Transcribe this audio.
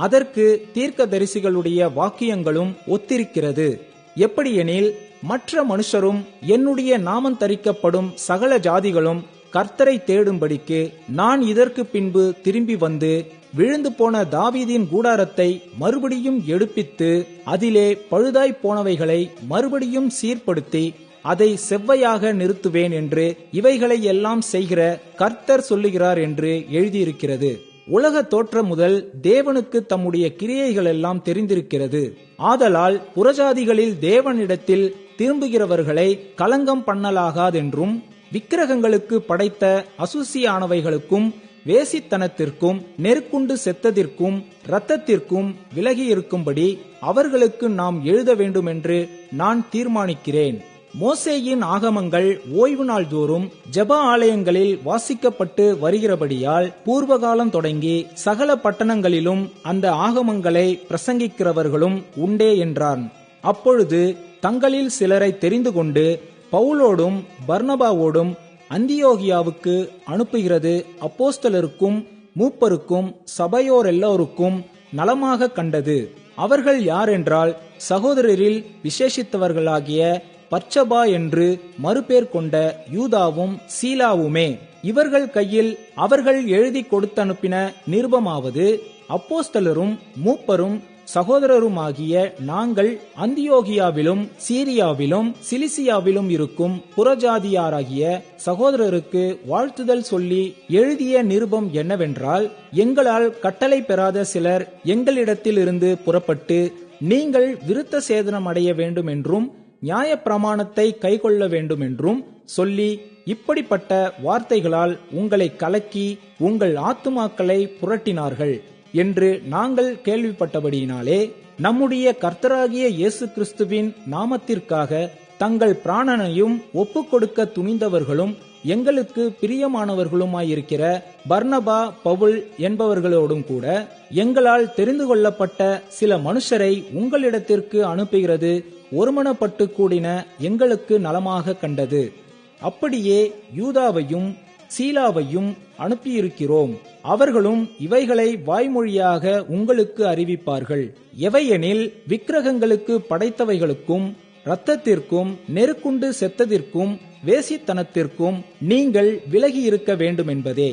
அதற்கு தீர்க்கதரிசிகளுடைய வாக்கியங்களும் ஒத்திருக்கிறது. எப்படியெனில், மற்ற மனுஷரும் என்னுடைய நாமம் தரிக்கப்படும் சகல ஜாதிகளும் கர்த்தரை தேடும்படிக்கு நான் இதற்கு பின்பு திரும்பி வந்து விழுந்து போன தாவீதின் கூடாரத்தை மறுபடியும் எடுப்பித்து அதிலே பழுதாய் போனவைகளை மறுபடியும் சீர்படுத்தி அதை செவ்வையாக நிறுத்துவேன் என்று இவைகளை எல்லாம் செய்கிற கர்த்தர் சொல்லுகிறார் என்று எழுதியிருக்கிறது. உலக தோற்றம் முதல் தேவனுக்கு தம்முடைய கிரியைகள் எல்லாம் தெரிந்திருக்கிறது. ஆதலால் புறஜாதிகளில் தேவனிடத்தில் திரும்புகிறவர்களை கலங்கம் பண்ணலாகாதென்றும், விக்கிரகங்களுக்கு படைத்த அசுசியானவைகளுக்கும் வேசித்தனத்திற்கும் நெருக்குண்டு செத்ததிற்கும் இரத்தத்திற்கும் விலகி இருக்கும்படி அவர்களுக்கு நாம் எழுத வேண்டும் என்று நான் தீர்மானிக்கிறேன். மோசேயின் ஆகமங்கள் ஓய்வு நாள் தோறும் ஜெப ஆலயங்களில் வாசிக்கப்பட்டு வருகிறபடியால் பூர்வகாலம் தொடங்கி சகல பட்டணங்களிலும் அந்த ஆகமங்களை பிரசங்கிக்கிறவர்களும் உண்டே என்றான். அப்பொழுது தங்களில் சிலரை தெரிந்து கொண்டு பவுலோடும் பர்னபாவோடும் அந்தியோகியாவுக்கு அனுப்புகிறது அப்போஸ்தலருக்கும் மூப்பருக்கும் சபையோர் எல்லோருக்கும் நலமாக கண்டது. அவர்கள் யாரென்றால், சகோதரரில் விசேஷித்தவர்களாகிய பர்ச்சபா என்று மறுபேர் கொண்ட யூதாவும் சீலாவுமே. இவர்கள் கையில் அவர்கள் எழுதி கொடுத்தனுப்பின நிருபமாவது, அப்போஸ்தலரும் மூப்பரும் சகோதரருமாகிய நாங்கள் அந்தியோகியாவிலும் சீரியாவிலும் சிலிசியாவிலும் இருக்கும் புறஜாதியாராகிய சகோதரருக்கு வாழ்த்துதல் சொல்லி எழுதிய நிருபம் என்னவென்றால், எங்களால் கட்டளை பெறாத சிலர் எங்களிடத்திலிருந்து புறப்பட்டு நீங்கள் விருத்த சேதனம் அடைய வேண்டும் என்றும் நியாயப்பிரமாணத்தை கைக்கொள்ள வேண்டும் என்றும் சொல்லி இப்படிப்பட்ட வார்த்தைகளால் உங்களை கலக்கி உங்கள் ஆத்துமாக்களை புரட்டினார்கள் என்று நாங்கள் கேள்விப்பட்டபடியினாலே, நம்முடைய கர்த்தராகிய இயேசு கிறிஸ்துவின் நாமத்திற்காக தங்கள் பிராணனையும் ஒப்புக்கொடுக்க துணிந்தவர்களும் எங்களுக்கு பிரியமானவர்களுமாயிருக்கிற பர்னபா பவுல் என்பவர்களோடும் கூட எங்களால் தெரிந்து கொள்ளப்பட்ட சில மனுஷரை உங்களிடத்திற்கு அனுப்புகிறது ஒருமனப்பட்டு கூடின எங்களுக்கு நலமாக கண்டது. அப்படியே யூதாவையும் சீலாவையும் அனுப்பியிருக்கிறோம். அவர்களும் இவைகளை வாய்மொழியாக உங்களுக்கு அறிவிப்பார்கள். எவையெனில், விக்கிரகங்களுக்கு படைத்தவைகளுக்கும் இரத்தத்திற்கும் நெருக்குண்டு செத்ததிற்கும் வேசித்தனத்திற்கும் நீங்கள் விலகி இருக்க வேண்டும் என்பதே.